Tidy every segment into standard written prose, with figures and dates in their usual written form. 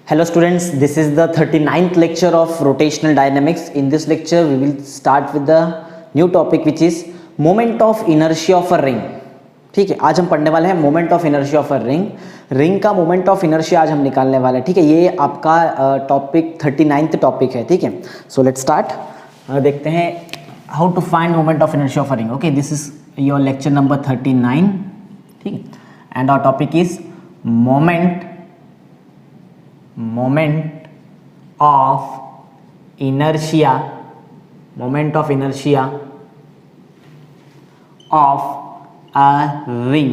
Hello students, this is the 39th lecture of rotational dynamics. In this lecture, we will start with the new topic which is moment of inertia of a ring. ठीक है, आज हम पढ़ने वाले हैं moment of inertia of a ring. Ring का moment of inertia आज हम निकालने वाले हैं. ठीक है, ये आपका टॉपिक 39th टॉपिक है. ठीक है, सो लेट्स स्टार्ट. देखते हैं how to find moment of inertia of a ring. Okay, this is your lecture number 39. ठीक है, and our topic is moment of inertia of a ring.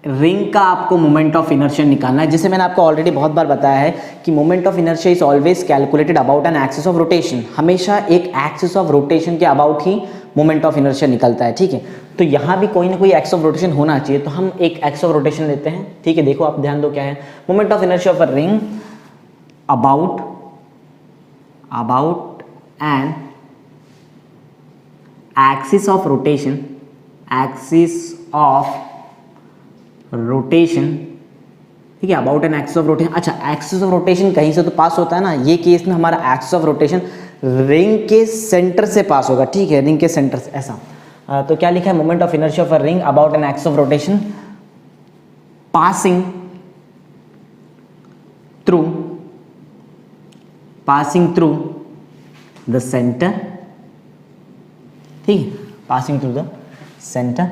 Ring का आपको moment of inertia निकालना है. जैसे मैंने आपको ऑलरेडी बहुत बार बताया है कि moment of inertia is always calculated about an axis of rotation. हमेशा एक एक्सिस ऑफ रोटेशन के about he moment of inertia निकलता है. ठीक है, तो यहाँ भी कोई ना कोई एक्स ऑफ रोटेशन होना चाहिए, तो हम एक एक्स ऑफ रोटेशन लेते हैं. ठीक है, देखो आप ध्यान दो क्या है. Moment of inertia of a ring about an axis of rotation. ठीक है, about an axis of rotation. अच्छा, एक्सिस ऑफ रोटेशन कहीं से तो पास होता है ना. ये केस में हमारा एक्सिस ऑफ रोटेशन रिंग के सेंटर से पास होगा. ठीक है, रिंग के सेंटर से ऐसा. तो क्या लिखा है, moment of inertia of a ring about an axis of rotation passing through the centre. ठीक है, पासिंग थ्रू द सेंटर.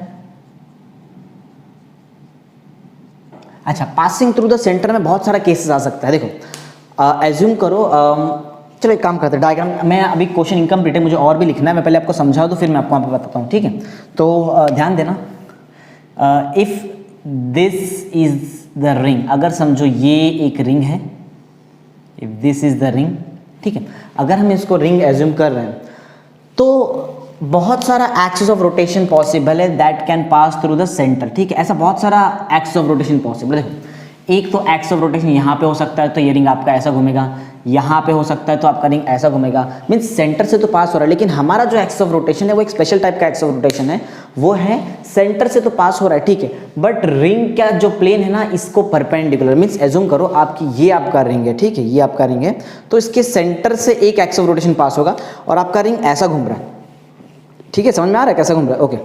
अच्छा, पासिंग थ्रू द सेंटर में बहुत सारा केसेस आ सकता है. देखो, एज्यूम करो, चलो एक काम करते हैं, डायग्राम. मैं अभी क्वेश्चन इनकम्प्लीट है, मुझे और भी लिखना है. मैं पहले आपको समझाऊं तो फिर मैं आपको वहाँ पे बताता हूँ. ठीक है, तो ध्यान देना. If this is the ring, अगर समझो ये एक रिंग है, if this is the ring. ठीक है, अगर हम इसको रिंग एज्यूम कर रहे हैं तो बहुत सारा एक्सिस ऑफ रोटेशन पॉसिबल है that can pass through the centre. ठीक है, ऐसा बहुत सारा एक्सिस ऑफ रोटेशन पॉसिबल है. देखो, एक तो एक्सिस ऑफ रोटेशन यहाँ पे हो सकता है, तो ये रिंग आपका ऐसा घूमेगा. यहाँ पे हो सकता है तो आपका रिंग ऐसा घूमेगा. मीन्स सेंटर से तो पास हो रहा है, लेकिन हमारा जो एक्सिस ऑफ रोटेशन है वो एक स्पेशल टाइप का एक्सिस ऑफ रोटेशन है. वो है सेंटर से तो पास हो रहा है. ठीक है, बट रिंग का जो प्लेन है ना, इसको परपेंडिकुलर. मीन्स एज्यूम करो आपकी ये आपका रिंग है. ठीक है, ये आपका रिंग है, तो इसके सेंटर से एक एक्सिस ऑफ रोटेशन पास होगा और आपका रिंग ऐसा घूम रहा है. ठीक है, समझ में आ रहा है कैसा घूम रहा है. ओके,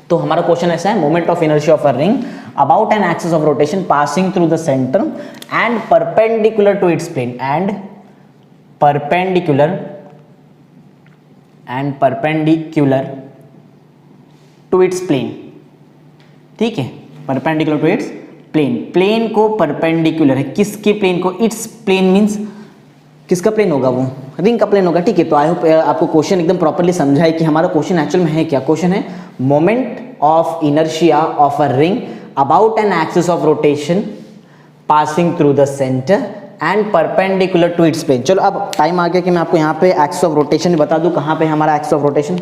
तो हमारा क्वेश्चन ऐसा है, moment of inertia of a ring about an axis of rotation passing through the center and perpendicular to its plane and perpendicular to its plane. ठीक है, perpendicular to its plane. Plane को perpendicular है. किसके plane को? Its plane means किसका plane होगा? वो ring का प्लेन होगा. ठीक है, तो आई होप आपको क्वेश्चन एकदम प्रॉपर्ली समझा है कि हमारा क्वेश्चन एक्चुअल में है क्या. क्वेश्चन है moment of inertia of a ring about an axis of rotation passing through the center and perpendicular to its plane. चलो, अब टाइम आ गया कि मैं आपको यहाँ पे एक्सिस ऑफ रोटेशन बता दूँ. कहाँ पे हमारा axis of rotation?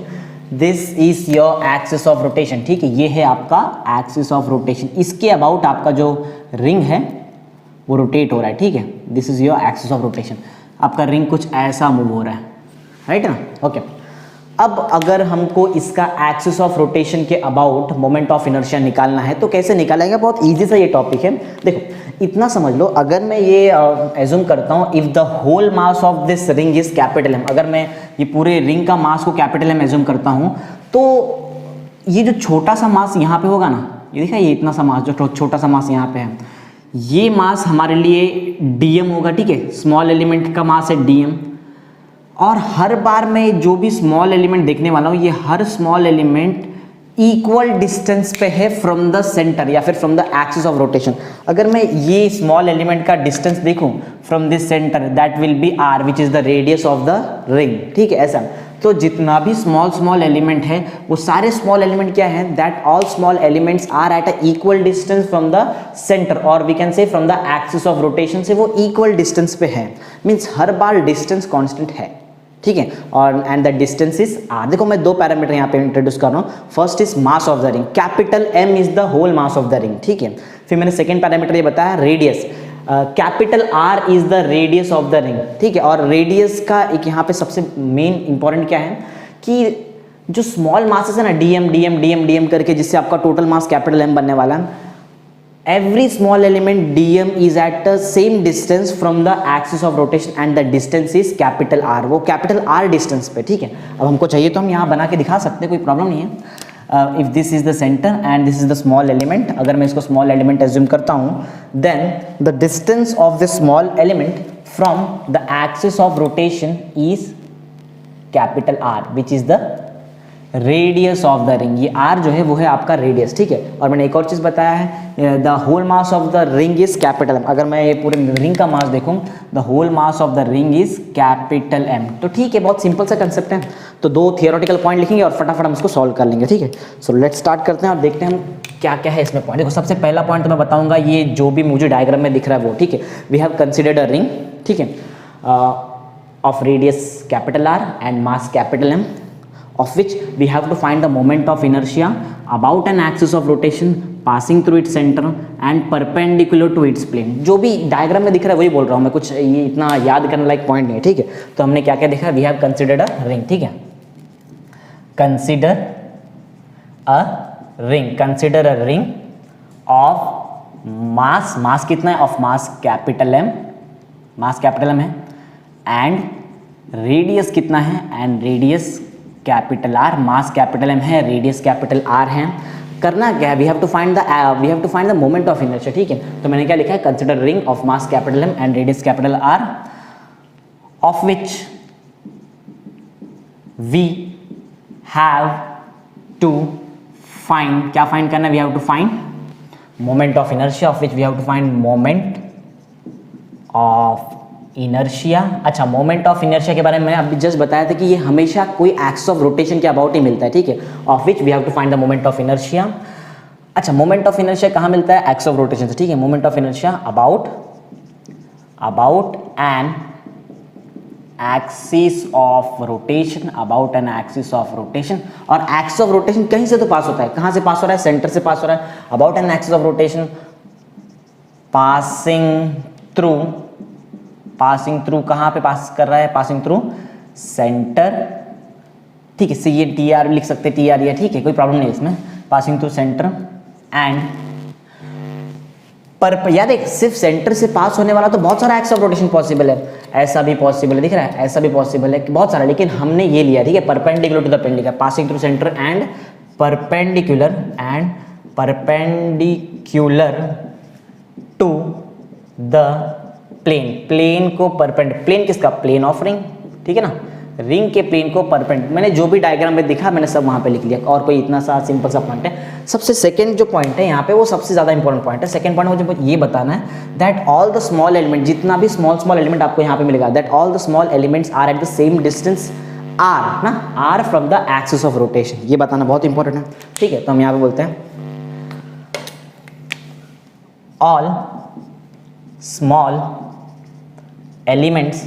This is your axis of rotation. ठीक है, ये है आपका एक्सिस ऑफ रोटेशन. इसके अबाउट आपका जो रिंग है वो रोटेट हो रहा है. ठीक है, this is your axis of rotation. आपका रिंग कुछ ऐसा मूव हो रहा है, राइट ना. ओके, अब अगर हमको इसका एक्सिस ऑफ रोटेशन के अबाउट मोमेंट ऑफ इनर्शिया निकालना है तो कैसे निकालेंगे? बहुत इजी सा ये टॉपिक है. देखो, इतना समझ लो, अगर मैं ये एज्यूम करता हूँ, if the whole mass of this ring is capital M. अगर मैं ये पूरे रिंग का मास को कैपिटल एम एज्यूम करता हूँ, तो ये जो छोटा सा मास यहाँ पे होगा ना, ये देखा, ये इतना सा मास, जो छोटा सा मास यहाँ पे है, ये मास हमारे लिए डीएम होगा. ठीक है, स्मॉल एलिमेंट का मास है डीएम. और हर बार मैं जो भी स्मॉल एलिमेंट देखने वाला हूँ, ये हर स्मॉल एलिमेंट इक्वल डिस्टेंस पे है फ्रॉम द सेंटर या फिर from the axis of rotation. अगर मैं ये स्मॉल एलिमेंट का डिस्टेंस देखूं from this centre, that will be R which is the radius of the ring. ठीक है, ऐसा. तो जितना भी स्मॉल एलिमेंट है, वो सारे स्मॉल एलिमेंट क्या है? That all small elements are at a equal distance from the centre, और we can say from the axis of rotation से वो इक्वल डिस्टेंस पे है. मीन्स हर बार डिस्टेंस कॉन्स्टेंट है. ठीक है, और and the distance is r. देखो, मैं दो पैरामीटर यहाँ पे इंट्रोड्यूस कर रहा हूँ. First is mass of the ring. Capital M is the whole mass of the ring. ठीक है, फिर मैंने सेकंड पैरामीटर ये बताया, radius. Capital R is the radius of the ring. ठीक है, और रेडियस का एक यहाँ पे सबसे मेन इंपॉर्टेंट क्या है कि जो स्मॉल मासेस है ना, डीएम डीएम डीएम डीएम करके, जिससे आपका टोटल मास कैपिटल एम बनने वाला है, every small element dm is at the same distance from the axis of rotation and the distance is capital R, वो capital R distance पे, ठीक है। अब हमको चाहिए तो हम यहाँ बना के दिखा सकते हैं, कोई प्रॉब्लम नहीं है। If this is the centre and this is the small element, अगर मैं इसको स्मॉल एलिमेंट एज्यूम करता हूँ, then the distance of the small element from the axis of rotation is capital R, which is the radius of the ring. ये R जो है वो है आपका रेडियस, ठीक है। और मैंने एक और चीज़ बताया है, the whole mass of the ring is capital M। अगर मैं ये पूरे रिंग का मास देखूँ, the whole mass of the ring is capital M। तो ठीक है, बहुत सिंपल सा कंसेप्ट है। तो दो थियोरेटिकल पॉइंट लिखेंगे और फटाफट हम इसको सॉल्व कर लेंगे, ठीक है। सो लेट्स स्टार्ट करते हैं और देखते हैं हम क्या क्या है इसमें पॉइंट। देखो सबसे पहला पॉइंट तो मैं बताऊंगा, ये जो भी मुझे डायग्राम में दिख रहा है वो, ठीक है। We have considered a ring, ठीक है, of radius capital R and mass capital M, of which we have to find the moment of inertia about an axis of rotation passing through its center and perpendicular to its plane। जो भी diagram में दिख रहा है वही बोल रहा हूँ मैं, कुछ ये इतना याद करने लायक पॉइंट नहीं है, ठीक है। तो हमने क्या क्या देखा, we have considered a ring, ठीक है। Consider a ring, consider a ring of mass, mass कितना है, of mass capital M, mass capital M है, एंड रेडियस कितना है, and radius capital R, mass capital M है, रेडियस कैपिटल R है। करना क्या है, we have to find the moment of inertia, ठीक है। तो मैंने क्या लिखा है, consider ring of mass capital M and radius capital R, of which we have to find, क्या फाइंड करना है, we have to find moment of inertia, of which we have to find moment of inertia. अच्छा, moment of inertia के बारे में मैंने अभी just बताया था कि ये हमेशा कोई एक्सिस ऑफ रोटेशन के अबाउट ही मिलता है, ठीक है। Of which we have to find the moment of inertia. अच्छा, मोमेंट ऑफ इनर्शिया कहाँ मिलता है, एक्सिस ऑफ रोटेशन से, ठीक है। Moment of inertia about an axis of rotation, about an axis of rotation. और एक्सिस ऑफ रोटेशन कहीं से तो पास होता है, कहाँ से पास हो रहा है, सेंटर से पास हो रहा है। About an axis of rotation passing through कहाँ पे पास कर रहा है, पासिंग थ्रू सेंटर, ठीक है। ये TR लिख सकते हैं, TR या, ठीक है, कोई प्रॉब्लम नहीं है इसमें। पासिंग थ्रू सेंटर एंड पर यार देख, सिर्फ सेंटर से पास होने वाला तो बहुत सारा एक्सिस ऑफ रोटेशन पॉसिबल है, ऐसा भी पॉसिबल है, दिख रहा है, ऐसा भी पॉसिबल है, बहुत सारा, लेकिन हमने ये लिया, ठीक है, परपेंडिकुलर टू द पेंडिकुलर, passing through centre and perpendicular to the plane को परपेंडिकुलर, प्लेन किसका, प्लेन ऑफ रिंग, ठीक है ना, रिंग के प्लेन को परपेंडिकुलर। मैंने जो भी डायग्राम में दिखा मैंने सब वहां पे लिख लिया, और कोई इतना सा सिंपल सा पॉइंट है। सबसे सेकंड जो पॉइंट है यहाँ पे वो सबसे ज्यादा इंपॉर्टेंट पॉइंट है। सेकंड पॉइंट मुझे ये बताना है that all the small element, जितना भी स्मॉल एलिमेंट आपको यहाँ पे मिलेगा, that all the small elements are at the same distance are ना, are from the axis of rotation. ये बताना बहुत इंपॉर्टेंट है, ठीक है। तो हम यहाँ पे बोलते हैं ऑल स्मॉल एलिमेंट्स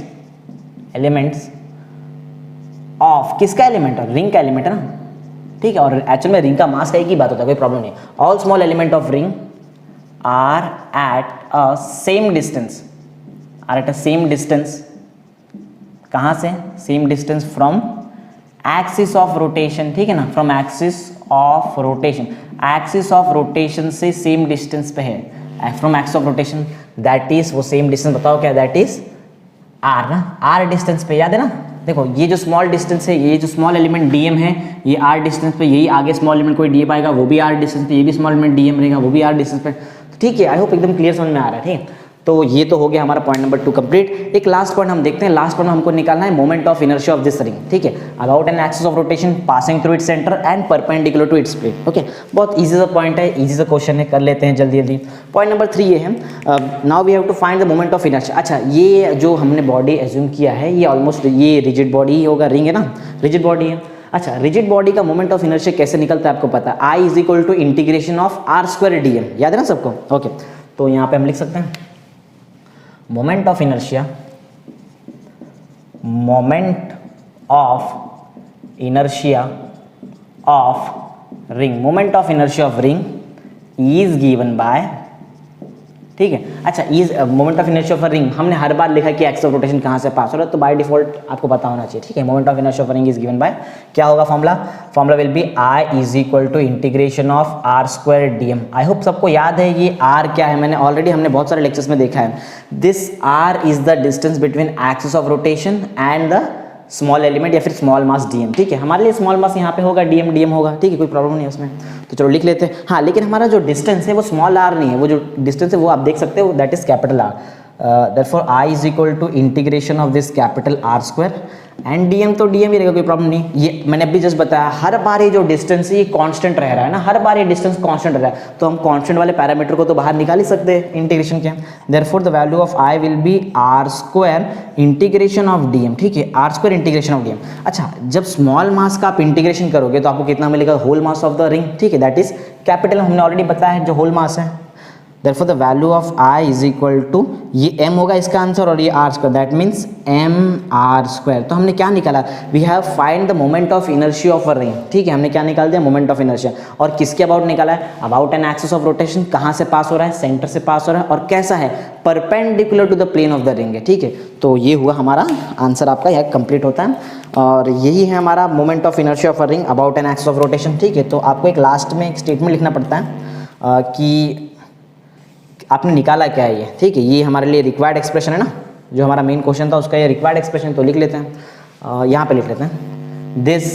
ऑफ, किसका एलिमेंट है, रिंग का एलिमेंट है ना, ठीक है। और एक्चुअल में रिंग का मास का एक ही बात होता है, कोई प्रॉब्लम नहीं। All small element of ring are at a same distance, कहाँ से, same distance from axis of rotation, ठीक है ना, फ्रॉम एक्सिस ऑफ रोटेशन से सेम डिस्टेंस पे है, from axis of rotation, that is, वो सेम डिस्टेंस बताओ क्या, दैट इज आर ना, आर डिस्टेंस पे, याद है ना। देखो ये जो स्मॉल डिस्टेंस है, ये जो स्मॉल एलिमेंट डीएम है, ये आर डिस्टेंस पे, यही आगे स्मॉल एलिमेंट कोई डीएम आएगा वो भी आर डिस्टेंस पे, ये भी स्मॉल एलिमेंट डीएम रहेगा वो भी आर डिस्टेंस पे, ठीक है। आई होप एकदम क्लियर समझ में आ रहा है, ठीक है। तो ये तो हो गया हमारा पॉइंट नंबर 2 कंप्लीट। एक लास्ट पॉइंट हम देखते हैं, लास्ट पॉइंट हमको निकालना है moment of inertia of this ring, ठीक है, about an axis of rotation passing through its centre and perpendicular to its plane. Okay, बहुत इजी सा पॉइंट है, इजी सा क्वेश्चन है, कर लेते हैं जल्दी जल्दी। पॉइंट नंबर 3 ये है, now we have to find the moment of inertia. अच्छा, ये जो हमने बॉडी एज्यूम किया है ये ऑलमोस्ट ये रिजिड बॉडी ही होगा, रिंग है ना, रिजिड बॉडी है। अच्छा, रिजिड बॉडी का मोमेंट ऑफ इनर्शिया कैसे निकलता है आपको पता है, I is equal to integration of r² dm, याद है ना सबको। ओके, तो यहाँ पे हम लिख सकते हैं moment of inertia of ring, moment of inertia of ring is given by ठीक है। अच्छा, ये moment of inertia of a ring हमने हर बार लिखा कि एक्सिस ऑफ रोटेशन कहाँ से पास हो रहा है, तो बाय डिफॉल्ट आपको पता होना चाहिए, ठीक है। Moment of inertia of ring is given by, क्या होगा formula will be I is equal to integration of r square d m. I hope सबको याद है ये R क्या है, हमने बहुत सारे लेक्चर्स में देखा है। This R is the distance between axis of rotation and the small element या फिर स्मॉल मास डीएम, ठीक है। हमारे लिए स्मॉल मास यहाँ पे होगा, डीएम होगा, ठीक है, कोई प्रॉब्लम नहीं है उसमें, तो चलो लिख लेते हैं। हाँ, लेकिन हमारा जो डिस्टेंस है वो स्मॉल आर नहीं है, वो जो डिस्टेंस है वो आप देख सकते हो, that is capital R. therefore I is equal to integration of this capital R square and DM, तो डीएम ही रहेगा, कोई प्रॉब्लम नहीं। ये मैंने अभी जस्ट बताया, हर बार ये जो डिस्टेंस है ये कांस्टेंट रह रहा है ना, हर बार ये डिस्टेंस कांस्टेंट रह रहा है, तो हम कांस्टेंट वाले पैरामीटर को तो बाहर निकाल ही सकते हैं इंटीग्रेशन के। therefore the value of I will be r square integration of d m, ठीक है, r square integration of d m. अच्छा, जब स्मॉल मास का आप इंटीग्रेशन करोगे तो आपको कितना मिलेगा, whole mass of the ring, ठीक है, दैट इज कैपिटल, हमने ऑलरेडी बताया है जो होल मास है। therefore the value of I is equal to, ये m होगा इसका आंसर और ये r square, that means m r square. तो हमने क्या निकाला, we have find the moment of inertia of a ring, ठीक है, हमने क्या निकाल दिया, मोमेंट ऑफ इनर्शिया। और किसके अबाउट निकाला है, about an axis of rotation, कहाँ से पास हो रहा है, सेंटर से पास हो रहा है, और कैसा है, perpendicular to the plane of the ring है, ठीक है। तो ये हुआ हमारा आंसर, आपका यह कंप्लीट होता है, और यही है हमारा moment of inertia of a ring about an axis of rotation, ठीक है। तो आपको एक लास्ट में एक स्टेटमेंट लिखना पड़ता है कि आपने निकाला क्या है ये, ठीक है। ये हमारे लिए रिक्वायर्ड एक्सप्रेशन है ना, जो हमारा मेन क्वेश्चन था उसका ये रिक्वायर्ड एक्सप्रेशन, तो लिख लेते हैं, यहाँ पे लिख लेते हैं, this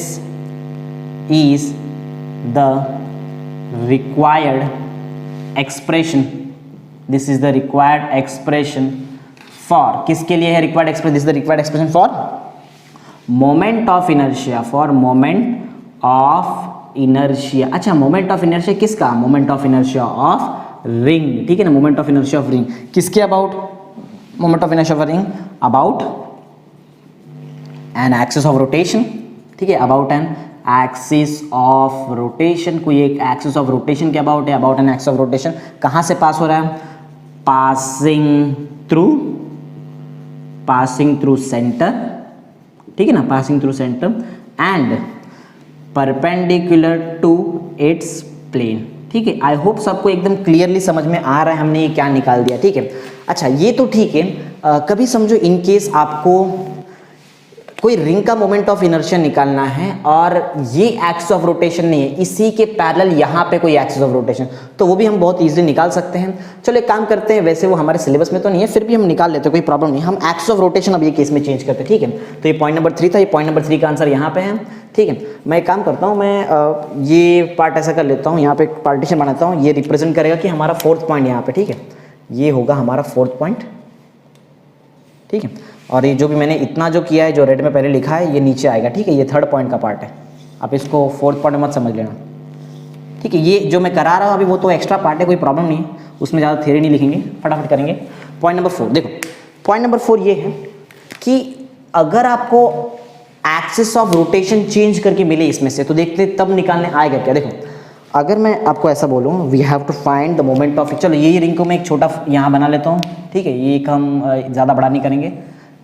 is the required expression, this is the required expression for, किसके लिए है required expression, this is the required expression for moment of inertia, for moment of inertia. अच्छा, मोमेंट ऑफ इनर्शिया किसका, moment of inertia of ring, ठीक है ना, moment of inertia of ring किसके about, moment of inertia of ring about an axis of rotation, ठीक है, about an axis of rotation, कोई एक एक्सिस ऑफ रोटेशन के अबाउट है, about an axis of rotation, कहां से पास हो रहा है, पासिंग थ्रू सेंटर, ठीक है ना, passing through centre and perpendicular to its plane, ठीक है। आई होप सबको एकदम क्लियरली समझ में आ रहा है हमने ये क्या निकाल दिया, ठीक है। अच्छा, ये तो ठीक है, कभी समझो इन केस आपको कोई रिंग का मोमेंट ऑफ इनर्शिया निकालना है और ये एक्सिस ऑफ रोटेशन नहीं है, इसी के पैरेलल यहाँ पे कोई एक्सिस ऑफ रोटेशन, तो वो भी हम बहुत इजीली निकाल सकते हैं। चलो एक काम करते हैं, वैसे वो हमारे सिलेबस में तो नहीं है, फिर भी हम निकाल लेते हैं, कोई प्रॉब्लम नहीं। हम एक्सिस ऑफ रोटेशन अब ये केस में चेंज करते हैं, ठीक है। तो ये पॉइंट नंबर 3 था, ये पॉइंट नंबर 3 का आंसर यहाँ पे है, ठीक है। मैं एक काम करता हूँ, मैं ये पार्ट ऐसा कर लेता हूँ, यहाँ पे एक पार्टीशन बनाता हूँ, ये रिप्रेजेंट करेगा कि हमारा 4th पॉइंट यहाँ पे, ठीक है, ये होगा हमारा 4th पॉइंट, ठीक है। और ये जो भी मैंने इतना जो किया है, जो रेड में पहले लिखा है, ये नीचे आएगा, ठीक है, ये 3rd पॉइंट का पार्ट है, आप इसको 4th पॉइंट मत समझ लेना, ठीक है। ये जो मैं करा रहा हूँ अभी वो तो एक्स्ट्रा पार्ट है, कोई प्रॉब्लम नहीं है, उसमें ज़्यादा थ्योरी नहीं लिखेंगे, फटाफट करेंगे। पॉइंट नंबर 4 देखो, पॉइंट नंबर 4 ये है कि अगर आपको एक्सिस ऑफ रोटेशन चेंज करके मिले इसमें से, तो देखते तब निकालने आएगा क्या। देखो, अगर मैं आपको ऐसा बोलूँ, we have to find the moment of, चलो ये रिंग को मैं एक छोटा यहाँ बना लेता हूँ, ठीक है, ये हम ज़्यादा बड़ा नहीं करेंगे,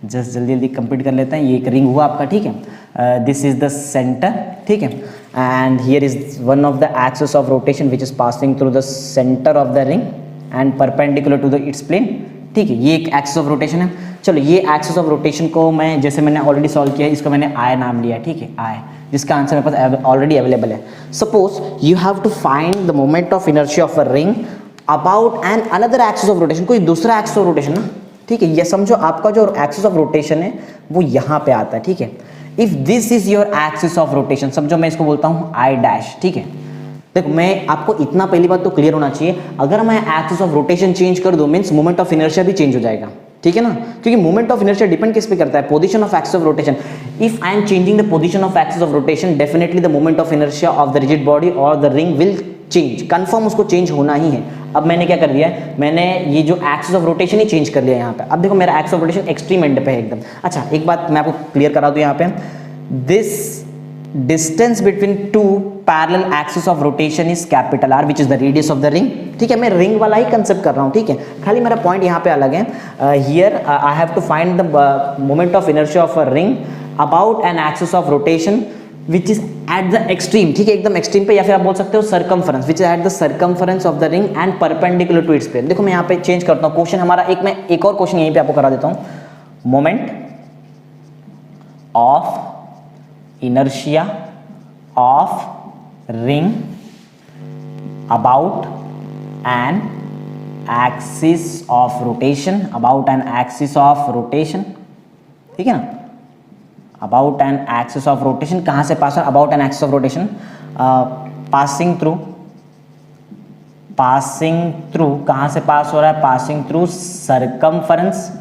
जस्ट जल्दी कंप्लीट कर लेते हैं। ये एक रिंग हुआ आपका, ठीक है, दिस इज द सेंटर, ठीक है, and here is one of the axis of rotation which is passing through the centre of the ring and perpendicular to the its plane, ठीक है, ये एक एक्सिस ऑफ रोटेशन है। चलो ये axis of rotation को मैं, जैसे मैंने ऑलरेडी सॉल्व किया है, इसको मैंने आई नाम लिया, ठीक है, आई, जिसका आंसर मेरे पास ऑलरेडी अवेलेबल है। Suppose you have to find the moment of inertia of a ring about an another axis of rotation, कोई दूसरा एक्सिस ऑफ रोटेशन ना, ठीक है। ये समझो आपका जो एक्सिस ऑफ रोटेशन है वो यहाँ पे आता है, ठीक है। If this is your axis of rotation, समझो मैं इसको बोलता हूँ आई डैश, ठीक है। देखो, मैं आपको इतना पहली बात तो क्लियर होना चाहिए, अगर मैं एक्सिस ऑफ रोटेशन चेंज कर दूं मींस मोमेंट ऑफ इनर्शिया भी चेंज हो जाएगा, ठीक है ना, क्योंकि मोमेंट ऑफ इनर्शिया डिपेंड किस पे करता है, position of axis of rotation. If I am changing the position of axis of rotation, definitely the moment of inertia of the rigid body और the ring will change, confirm उसको change होना ही है। अब मैंने क्या कर दिया है, मैंने ये जो axis of rotation he change कर लिया यहाँ पे। अब देखो मेरा axis of rotation extreme and पे है एकदम। अच्छा, एक बात मैं आपको क्लियर करा दूं यहाँ पे, this distance between two parallel axis of rotation is capital R which is the radius of the ring, ठीक है। मैं रिंग वाला ही कंसेप्ट कर रहा हूँ, ठीक है, खाली मेरा पॉइंट यहाँ पे अलग है। Here I have to find the moment of inertia of a ring about an axis of rotation which is at the extreme, ठीक है, एकदम एक्सट्रीम पे, या फिर आप बोल सकते हो circumference, which is at the circumference of the ring and perpendicular to its plane. देखो मैं यहाँ पे चेंज करता हूँ क्वेश्चन हमारा, मैं एक और क्वेश्चन यहीं पे आपको करा देता हूँ। Moment of inertia of ring about an axis of rotation, about an axis of rotation, ठीक है ना, about an axis of rotation, कहाँ से पास हो, about an axis of rotation, passing through, कहाँ से पास हो रहा है, पासिंग थ्रू सर्कमफरेंस,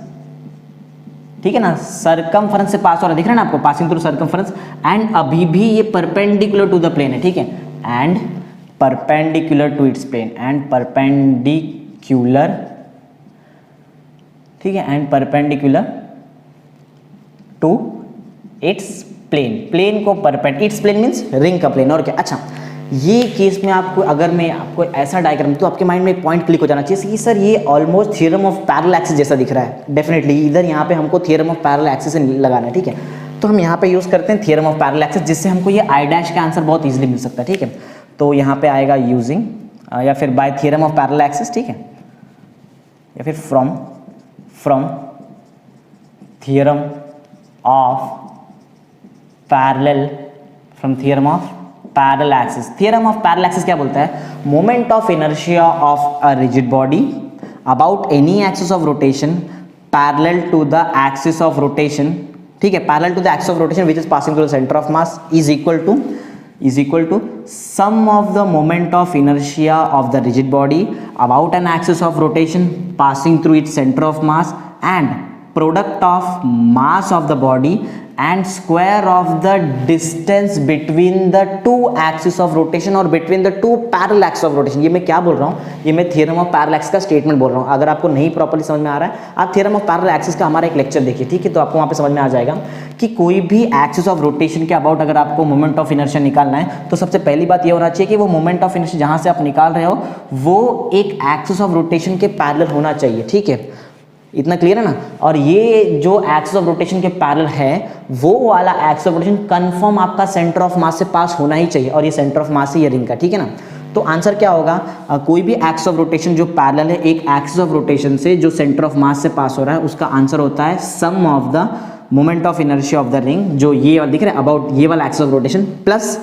ठीक है ना, सर्कमफरेंस से पास हो रहा है, दिख रहा है ना आपको, पासिंग थ्रू सर्कमफरेंस, एंड अभी भी ये परपेंडिकुलर टू द प्लेन है, ठीक है, and perpendicular to its plane, and perpendicular, ठीक है, and perpendicular to its plane, plane को परपेंड, इट्स प्लेन मीन्स रिंग का प्लेन, और क्या। अच्छा, ये केस में आपको, अगर मैं आपको ऐसा डायग्राम, तो आपके माइंड में एक पॉइंट क्लिक हो जाना चाहिए कि सर ये almost theorem of parallel axis जैसा दिख रहा है। डेफिनेटली इधर यहाँ पे हमको थ्योरम ऑफ पैरेलल एक्सिस से लगाना है, ठीक है, तो हम यहाँ पे यूज करते हैं थ्योरम ऑफ पैरेलल एक्सिस, जिससे हमको ये आई डैश का आंसर बहुत ईजिली मिल सकता है, ठीक है। तो यहाँ पे आएगा यूजिंग या फिर by theorem of parallel axis, ठीक है, या फिर from theorem of parallel, from theorem of parallel axis. Theorem of parallel axis क्या बोलता है, moment of inertia of a rigid body about any axis of rotation parallel to the axis of rotation, ठीक है, parallel to the axis of rotation which is passing through the centre of mass is equal to sum of the moment of inertia of the rigid body about an axis of rotation passing through its centre of mass and product of mass of the body and square of the distance between the two axis of rotation और between the two parallel axis of rotation। ये मैं क्या बोल रहा हूँ, ये मैं theorem of parallel axis का स्टेटमेंट बोल रहा हूँ। अगर आपको नहीं प्रॉपर्ली समझ में आ रहा है, आप theorem of parallel axis का हमारा एक लेक्चर देखिए, ठीक है, तो आपको वहाँ पे समझ में आ जाएगा कि कोई भी एक्सिस ऑफ रोटेशन के अबाउट अगर आपको मोमेंट ऑफ इनर्शिया निकालना है, तो सबसे पहली बात ये होना चाहिए कि वो मोमेंट ऑफ इनर्शिया जहाँ से आप निकाल रहे हो वो एक एक्सिस ऑफ रोटेशन के पैरेलल होना चाहिए, ठीक है, इतना क्लियर है ना। और ये जो एक्सिस ऑफ रोटेशन के पैरेलल है, वो वाला एक्सिस ऑफ रोटेशन कंफर्म आपका सेंटर ऑफ मास से पास होना ही चाहिए, और ये सेंटर ऑफ मास है ये रिंग का, ठीक है ना। तो आंसर क्या होगा, कोई भी एक्सिस ऑफ रोटेशन जो पैरेलल है एक एक्सिस ऑफ रोटेशन से जो सेंटर ऑफ मास से पास हो रहा है, उसका आंसर होता है sum of the moment of inertia of the ring, जो ये दिख रहा है अबाउट ये वाला axis of rotation, plus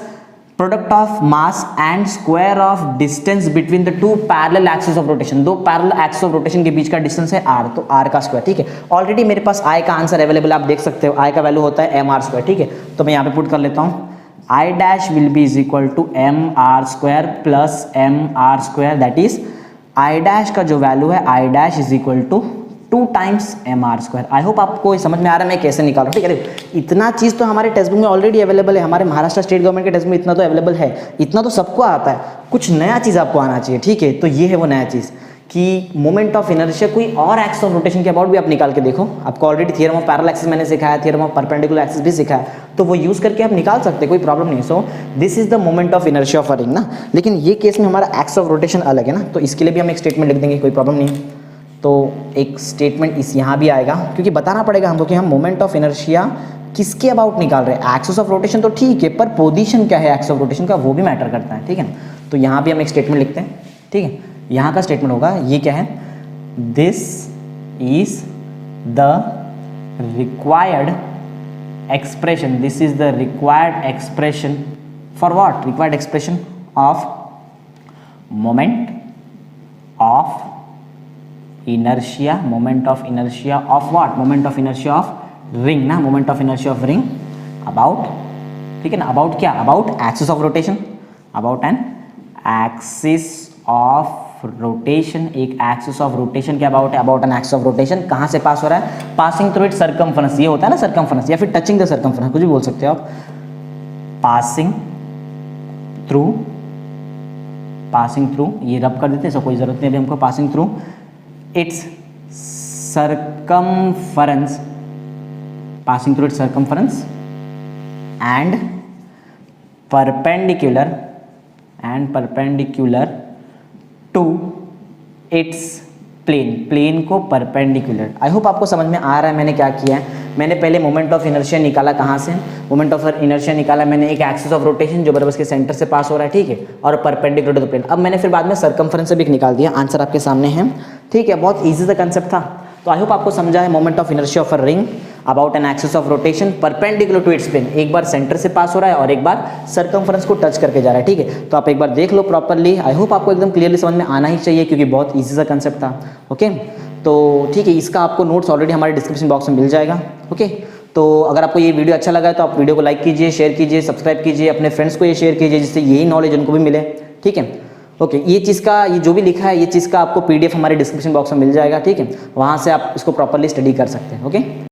product of mass and square of distance between the two parallel axis of rotation. दो पैरेलल एक्सिस ऑफ रोटेशन के बीच का डिस्टेंस है r, तो r का स्क्वायर, ठीक है। ऑलरेडी मेरे पास i का आंसर अवेलेबल, आप देख सकते हो i का वैल्यू होता है mr², ठीक है। तो मैं यहाँ पे पुट कर लेता हूँ, i dash will be is equal to mr² plus mr², that is i dash का जो वैल्यू है i dash is equal to 2 times mr²। I hope आपको समझ में आ रहा है मैं कैसे निकाल रहा हूँ, ठीक है। इतना चीज़ तो हमारे टेक्स्ट बुक में ऑलरेडी अवेलेबल है, हमारे महाराष्ट्र स्टेट गवर्नमेंट के टेक्स्ट में इतना तो अवेलेबल है, इतना तो सबको आता है, कुछ नया चीज़ आपको आना चाहिए, ठीक है। तो ये है वो नया चीज़ कि मोमेंट ऑफ इनर्शिया कोई और एक्सिस ऑफ रोटेशन के अबाउट भी आप निकाल के देखो, आपको already theorem of parallel axis मैंने सिखाया, थ्योरम ऑफ परपेंडिकुलर एक्सिस भी सिखाया, तो वो यूज़ करके आप निकाल सकते हैं, कोई प्रॉब्लम नहीं। So this is the moment of inertia of a ring ना, लेकिन ये केस में हमारा एक्सिस ऑफ रोटेशन अलग है ना, तो इसके लिए भी हम एक स्टेटमेंट लिख देंगे, कोई प्रॉब्लम नहीं है। तो एक स्टेटमेंट इस यहाँ भी आएगा, क्योंकि बताना पड़ेगा हमको कि हम मोमेंट ऑफ इनर्शिया किसके अबाउट निकाल रहे हैं। एक्सिस ऑफ रोटेशन तो ठीक है, पर पोजीशन क्या है एक्सिस ऑफ रोटेशन का वो भी मैटर करता है, ठीक है ना। तो यहाँ भी हम एक स्टेटमेंट लिखते हैं, ठीक है। यहाँ का स्टेटमेंट होगा, ये क्या है, this is the required expression, this is the required expression for what, required expression of moment of inertia, moment of inertia of what, moment of inertia of ring ना, moment of inertia of ring about, ठीक है ना, about क्या, about axis of rotation, about an axis of rotation, एक axis of rotation के about है, about an axis of rotation, कहाँ से पास हो रहा है, पासिंग थ्रू इट सर्कमफरेंस, ये होता है ना सर्कमफरेंस, या फिर टचिंग द सर्कमफरेंस, कुछ भी बोल सकते हो आप, पासिंग थ्रू, ये रब कर देते हैं, सो कोई जरूरत नहीं अभी हमको, passing through its circumference, passing through its circumference and perpendicular to its plane, plane को perpendicular। आई होप आपको समझ में आ रहा है मैंने क्या किया है। मैंने पहले मोमेंट ऑफ इनर्शिया निकाला कहाँ से, मोमेंट ऑफ इनर्शिया निकाला मैंने एक एक्सिस ऑफ रोटेशन जो बराबर इसके सेंटर से पास हो रहा है, ठीक है, और परपेंडिकुलर टू द प्लेन। अब मैंने फिर बाद में सर्कमफरेंस से भी निकाल दिया, आंसर आपके सामने है, ठीक है, बहुत ईजी सा कंसेप्ट था। तो आई होप आपको समझा है moment of inertia of a ring about an axis of rotation perpendicular to its plane, एक बार सेंटर से पास हो रहा है और एक बार सर्कमफरेंस को टच करके जा रहा है, ठीक है। तो आप एक बार देख लो प्रॉपरली, आई होप आपको एकदम क्लियरली समझ में आना ही चाहिए क्योंकि बहुत ईजी सा कंसेप्ट था। ओके, तो ठीक है, इसका आपको नोट्स ऑलरेडी हमारे डिस्क्रिप्शन बॉक्स में मिल जाएगा। ओके, तो अगर आपको ये वीडियो अच्छा लगा है तो आप वीडियो को लाइक कीजिए, शेयर कीजिए, सब्सक्राइब कीजिए, अपने फ्रेंड्स को ये शेयर कीजिए जिससे यही नॉलेज उनको भी मिले, ठीक है। ओके, ये चीज़ का, ये जो भी लिखा है ये चीज़ का आपको PDF हमारे डिस्क्रिप्शन बॉक्स में मिल जाएगा, ठीक है, वहाँ से आप इसको प्रॉपरली स्टडी कर सकते हैं। ओके।